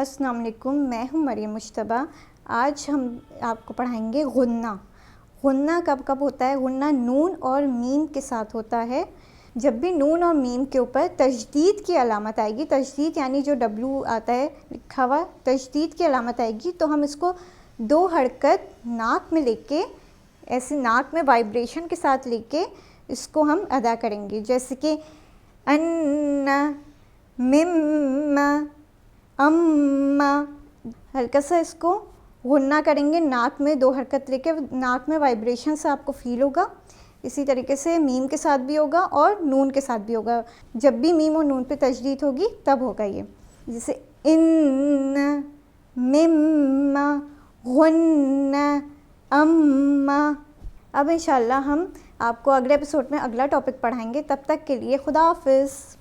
अस्सलाम वालेकुम, मैं हूँ मरियम मुश्तबा। आज हम आपको पढ़ाएंगे गुन्ना। गुन्ना कब कब होता है? गुन्ना नून और मीम के साथ होता है। जब भी नून और मीम के ऊपर तशदीद की अलामत आएगी, तशदीद यानी जो डब्लू आता है लिखा हुआ, तशदीद की अलामत आएगी तो हम इसको दो हरकत नाक में लेके, ऐसे नाक में वाइब्रेशन के साथ लेके इसको हम अदा करेंगे। जैसे कि अन्ना, मिम्मा, अम्मा। हल्का सा इसको गुन्ना करेंगे, नाक में दो हरकत लेके, नाक में वाइब्रेशन से आपको फील होगा। इसी तरीके से मीम के साथ भी होगा और नून के साथ भी होगा। जब भी मीम और नून पे तशदीद होगी तब होगा ये। जैसे इन, मिम्मा, गुन्ना, अम्मा। अब इंशाल्लाह हम आपको अगले एपिसोड में अगला टॉपिक पढ़ाएंगे। तब तक के लिए खुदा हाफिज़।